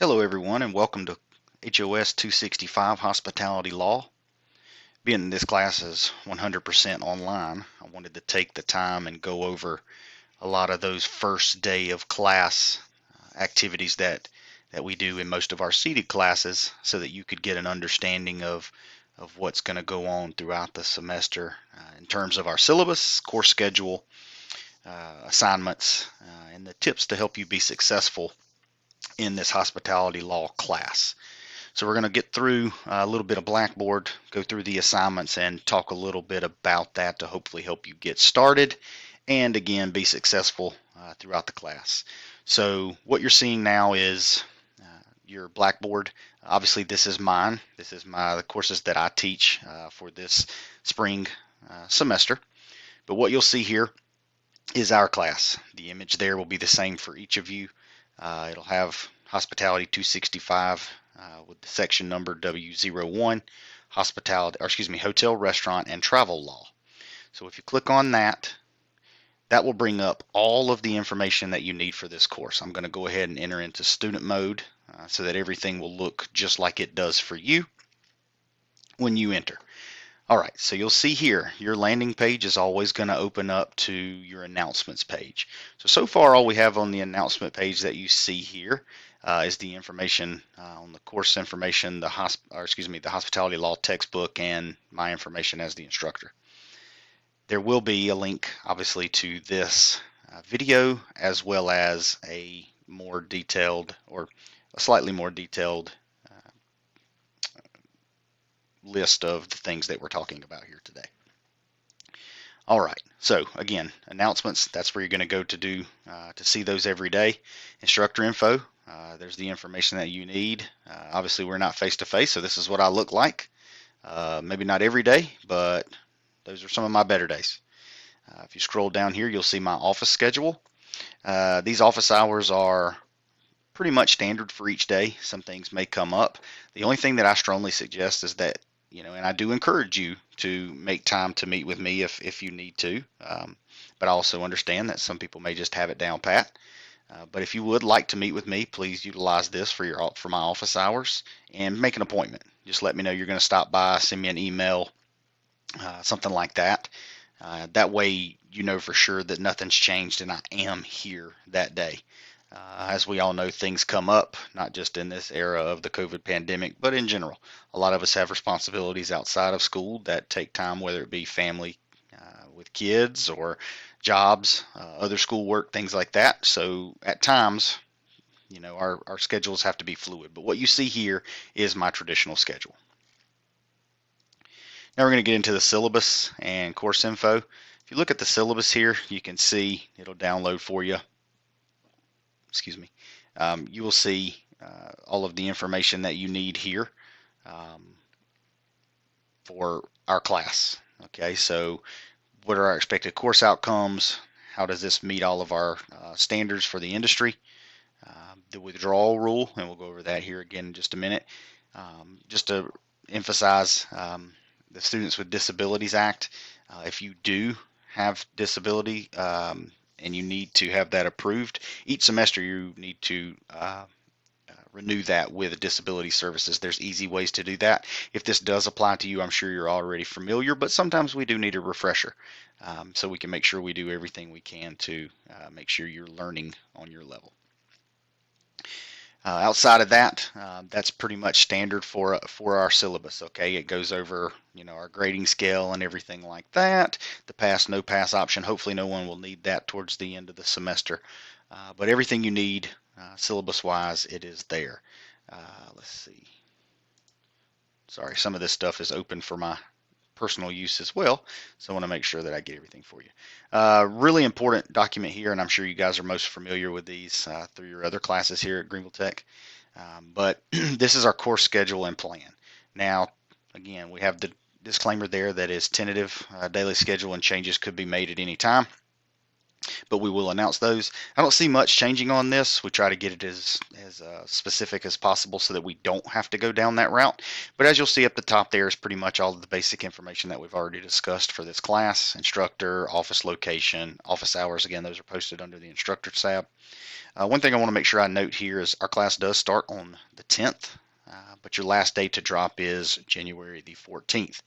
Hello everyone and welcome to HOS-265 Hospitality Law. Being this class is 100% online, I wanted to take the time and go over a lot of those first day of class activities that we do in most of our seated classes so that you could get an understanding of what's going to go on throughout the semester in terms of our syllabus, course schedule, assignments, and the tips to help you be successful in this hospitality law class. So we're going to get through a little bit of Blackboard, go through the assignments, and talk a little bit about that to hopefully help you get started and again be successful throughout the class. So what you're seeing now is your Blackboard. Obviously this is mine. This is the courses that I teach for this spring semester. But what you'll see here is our class. The image there will be the same for each of you. It'll have Hospitality 265 with the section number W01, hotel, restaurant, and travel law. So if you click on that, that will bring up all of the information that you need for this course. I'm going to go ahead and enter into student mode so that everything will look just like it does for you when you enter. All right, so you'll see here, your landing page is always going to open up to your announcements page. So far all we have on the announcement page that you see here is the information on the course information, the hospitality law textbook, and my information as the instructor. There will be a link, obviously, to this video as well as a more detailed or a slightly more detailed list of the things that we're talking about here today. All right, so again, announcements, that's where you're going to go to see those every day. Instructor info, there's the information that you need. Obviously, we're not face-to-face, so this is what I look like. Maybe not every day, but those are some of my better days. If you scroll down here, you'll see my office schedule. These office hours are pretty much standard for each day. Some things may come up. The only thing that I strongly suggest is that, and I do encourage you to make time to meet with me if you need to. But I also understand that some people may just have it down pat. But if you would like to meet with me, please utilize this for my office hours and make an appointment. Just let me know you're going to stop by, send me an email, something like that. That way you know for sure that nothing's changed and I am here that day. As we all know, things come up, not just in this era of the COVID pandemic, but in general. A lot of us have responsibilities outside of school that take time, whether it be family with kids or jobs, other school work, things like that. So at times, our schedules have to be fluid. But what you see here is my traditional schedule. Now we're going to get into the syllabus and course info. If you look at the syllabus here, you can see it'll download for you. Excuse me. You will see all of the information that you need here for our class. Okay, so what are our expected course outcomes? How does this meet all of our standards for the industry? The withdrawal rule, and we'll go over that here again in just a minute. Just to emphasize the Students with Disabilities Act, if you do have disability and you need to have that approved, each semester you need to renew that with disability services. There's easy ways to do that. If this does apply to you, I'm sure you're already familiar, but sometimes we do need a refresher so we can make sure we do everything we can to make sure you're learning on your level. Outside of that, that's pretty much standard for our syllabus. Okay, it goes over our grading scale and everything like that. The pass no pass option. Hopefully, no one will need that towards the end of the semester. But everything you need syllabus wise, it is there. Let's see. Sorry, some of this stuff is open for my personal use as well, so I want to make sure that I get everything for you. Really important document here, and I'm sure you guys are most familiar with these through your other classes here at Greenville Tech, but this is our course schedule and plan. Now, again, we have the disclaimer there that is tentative daily schedule and changes could be made at any time. but we will announce those. I don't see much changing on this. We try to get it as specific as possible so that we don't have to go down that route. But as you'll see up the top there is pretty much all of the basic information that we've already discussed for this class: instructor, office location, office hours. Again, those are posted under the instructor tab. One thing I want to make sure I note here is our class does start on the 10th, but your last day to drop is January the 14th.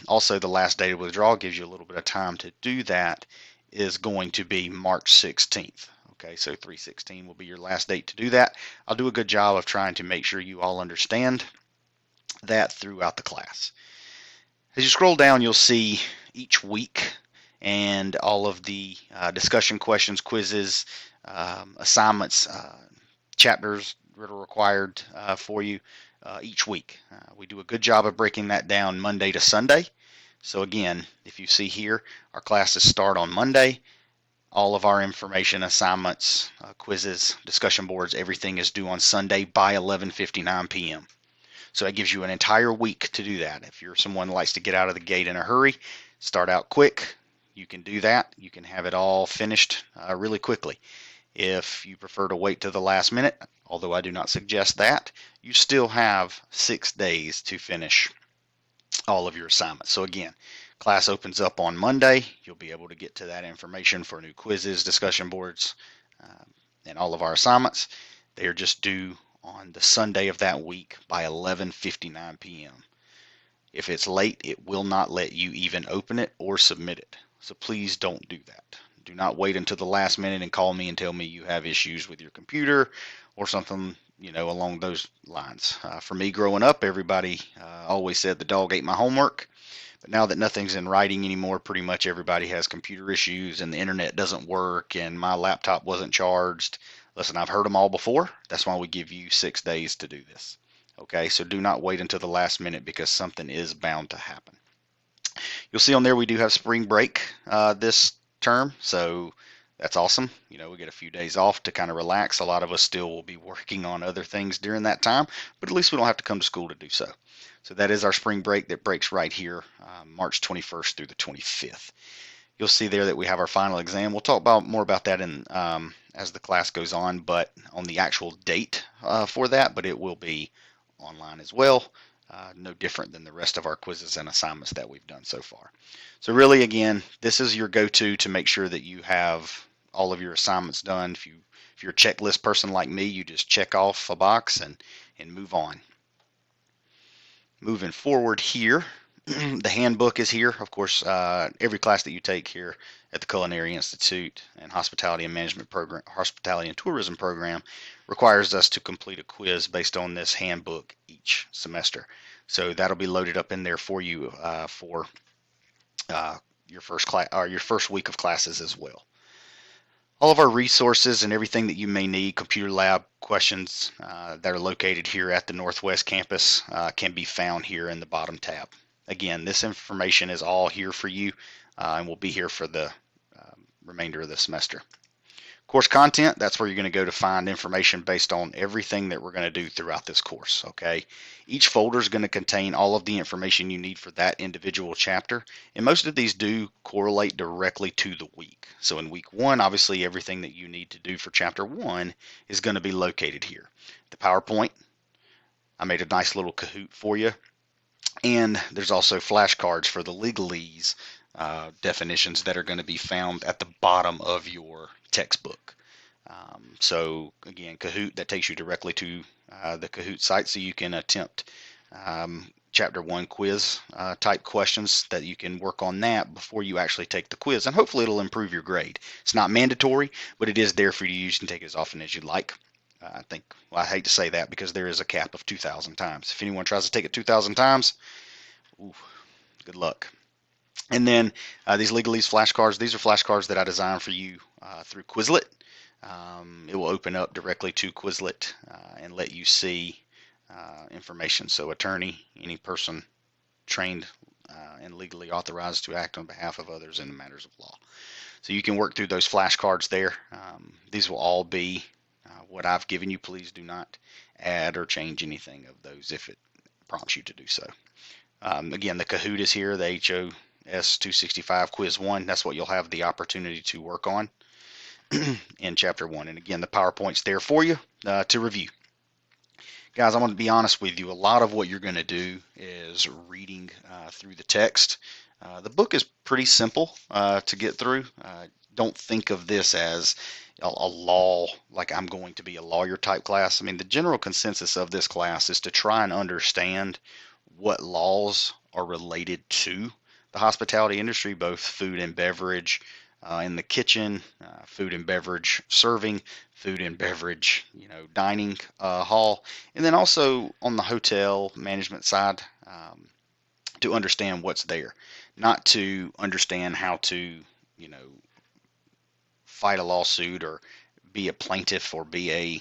Also, the last day to withdraw gives you a little bit of time to do that, is going to be March 16th. Okay, so 3/16 will be your last date to do that. I'll do a good job of trying to make sure you all understand that throughout the class. As you scroll down, you'll see each week and all of the discussion questions, quizzes, assignments, chapters that are required for you each week. We do a good job of breaking that down Monday to Sunday. So again, if you see here, our classes start on Monday. All of our information, assignments, quizzes, discussion boards, everything is due on Sunday by 11:59 p.m. So that gives you an entire week to do that. If you're someone who likes to get out of the gate in a hurry, start out quick, you can do that. You can have it all finished really quickly. If you prefer to wait to the last minute, although I do not suggest that, you still have 6 days to finish all of your assignments. So again, class opens up on Monday. You'll be able to get to that information for new quizzes, discussion boards, and all of our assignments. They are just due on the Sunday of that week by 11:59 p.m. If it's late, it will not let you even open it or submit it. So please don't do that. Do not wait until the last minute and call me and tell me you have issues with your computer or something, along those lines. For me growing up, everybody always said the dog ate my homework. But now that nothing's in writing anymore, pretty much everybody has computer issues and the internet doesn't work and my laptop wasn't charged. Listen, I've heard them all before. That's why we give you 6 days to do this. Okay, so do not wait until the last minute because something is bound to happen. You'll see on there we do have spring break this term, so that's awesome. We get a few days off to kind of relax. A lot of us still will be working on other things during that time, but at least we don't have to come to school to do so. So that is our spring break that breaks right here, March 21st through the 25th. You'll see there that we have our final exam. We'll talk more about that as the class goes on, but on the actual date for that, but it will be online as well. No different than the rest of our quizzes and assignments that we've done so far. So really, again, this is your go-to to make sure that you have all of your assignments done. If you're a checklist person like me, you just check off a box and move on. Moving forward here, the handbook is here. Of course, every class that you take here at the Culinary Institute and Hospitality and Management Program, Hospitality and Tourism Program, requires us to complete a quiz based on this handbook each semester. So that'll be loaded up in there for you for your first class or your first week of classes as well. All of our resources and everything that you may need, computer lab questions that are located here at the Northwest campus can be found here in the bottom tab. Again, this information is all here for you and will be here for the remainder of the semester. Course content, that's where you're going to go to find information based on everything that we're going to do throughout this course, okay? Each folder is going to contain all of the information you need for that individual chapter, and most of these do correlate directly to the week. So in week 1, obviously everything that you need to do for chapter 1 is going to be located here. The PowerPoint, I made a nice little Kahoot for you, and there's also flashcards for the legalese definitions that are going to be found at the bottom of your textbook. So again, Kahoot, that takes you directly to the Kahoot site, so you can attempt chapter 1 quiz type questions that you can work on that before you actually take the quiz, and hopefully it'll improve your grade. It's not mandatory, but it is there for you to use and take it as often as you like. I hate to say that because there is a cap of 2,000 times. If anyone tries to take it 2,000 times, good luck. And then these legalese flashcards, these are flashcards that I designed for you through Quizlet. It will open up directly to Quizlet and let you see information. So attorney, any person trained and legally authorized to act on behalf of others in matters of law. So you can work through those flashcards there. These will all be what I've given you. Please do not add or change anything of those if it prompts you to do so. Again, the Kahoot is here, the HOS-265 Quiz 1. That's what you'll have the opportunity to work on in Chapter 1. And again, the PowerPoint's there for you to review. Guys, I'm going to be honest with you. A lot of what you're going to do is reading through the text. The book is pretty simple to get through. Don't think of this as a law, like I'm going to be a lawyer type class. I mean, the general consensus of this class is to try and understand what laws are related to the hospitality industry, both food and beverage, in the kitchen, food and beverage serving, food and beverage, dining hall, and then also on the hotel management side, to understand what's there, not to understand how to, fight a lawsuit or be a plaintiff or be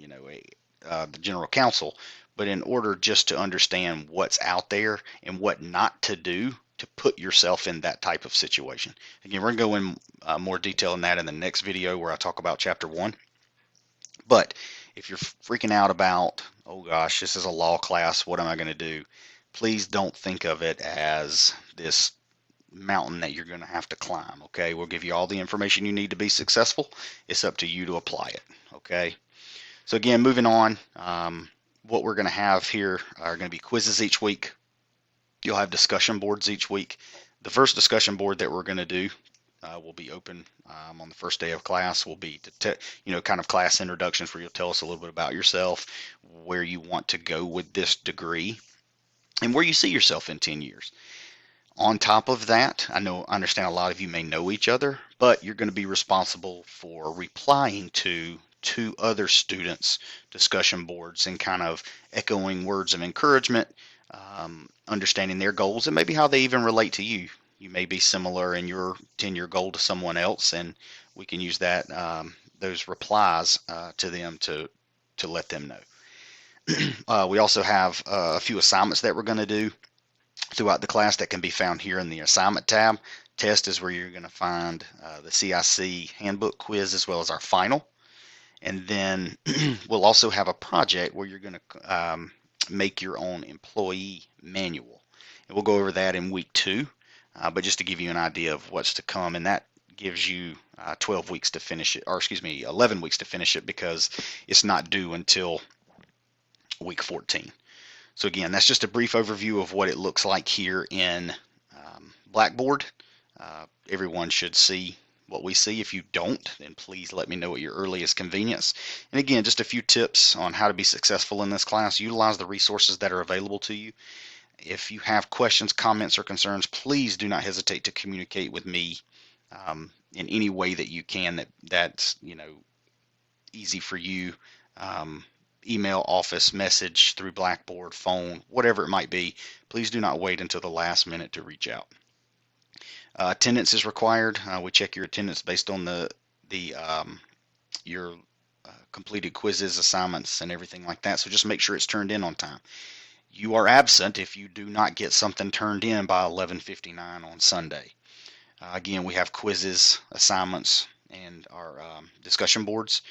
the general counsel, but in order just to understand what's out there and what not to do to put yourself in that type of situation. Again, we're going to go in more detail on that in the next video where I talk about Chapter 1. But if you're freaking out about, oh gosh, this is a law class, what am I going to do? Please don't think of it as this mountain that you're going to have to climb, okay? We'll give you all the information you need to be successful. It's up to you to apply it, okay? So again, moving on, what we're going to have here are going to be quizzes each week. You'll have discussion boards each week. The first discussion board that we're going to do will be open on the first day of class. Will be kind of class introductions where you'll tell us a little bit about yourself, where you want to go with this degree, and where you see yourself in 10 years. On top of that, I understand a lot of you may know each other, but you're going to be responsible for replying to two other students' discussion boards and kind of echoing words of encouragement, understanding their goals, and maybe how they even relate to you. You may be similar in your 10-year goal to someone else, and we can use that those replies to them to let them know. We also have a few assignments that we're going to do throughout the class that can be found here in the assignment tab. Test is where you're going to find the CIC handbook quiz as well as our final. And then we'll also have a project where you're going to make your own employee manual. And we'll go over that in week 2, but just to give you an idea of what's to come, and that gives you 12 weeks to finish it, or excuse me, 11 weeks to finish it, because it's not due until week 14. So again, that's just a brief overview of what it looks like here in Blackboard. Everyone should see what we see. If you don't, then please let me know at your earliest convenience. And again, just a few tips on how to be successful in this class. Utilize the resources that are available to you. If you have questions, comments, or concerns, please do not hesitate to communicate with me in any way that you can that's easy for you. Email, office, message, through Blackboard, phone, whatever it might be. Please do not wait until the last minute to reach out. Attendance is required. We check your attendance based on your completed quizzes, assignments, and everything like that. So just make sure it's turned in on time. You are absent if you do not get something turned in by 11:59 on Sunday. Again, we have quizzes, assignments, and our discussion boards.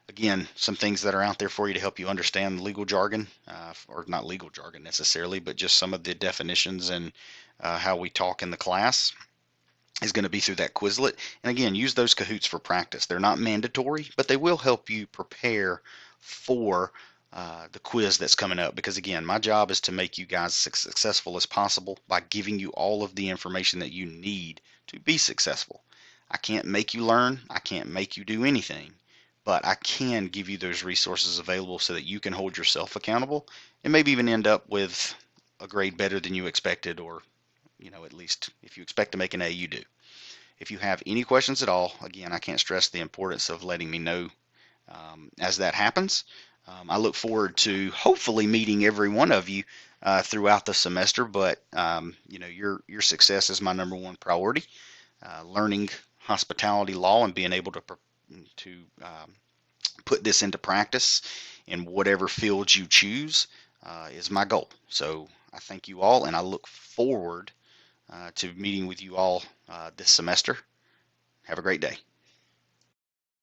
Again, some things that are out there for you to help you understand legal jargon, or not legal jargon necessarily, but just some of the definitions and how we talk in the class is going to be through that Quizlet. And again, use those Kahoots for practice. They're not mandatory, but they will help you prepare for the quiz that's coming up, because again, my job is to make you guys as successful as possible by giving you all of the information that you need to be successful. I can't make you learn. I can't make you do anything, but I can give you those resources available so that you can hold yourself accountable and maybe even end up with a grade better than you expected, or at least if you expect to make an A, you do. If you have any questions at all, again, I can't stress the importance of letting me know as that happens. I look forward to hopefully meeting every one of you throughout the semester, but your success is my number one priority. Learning hospitality law and being able to put this into practice in whatever field you choose is my goal. So I thank you all, and I look forward to meeting with you all this semester. Have a great day.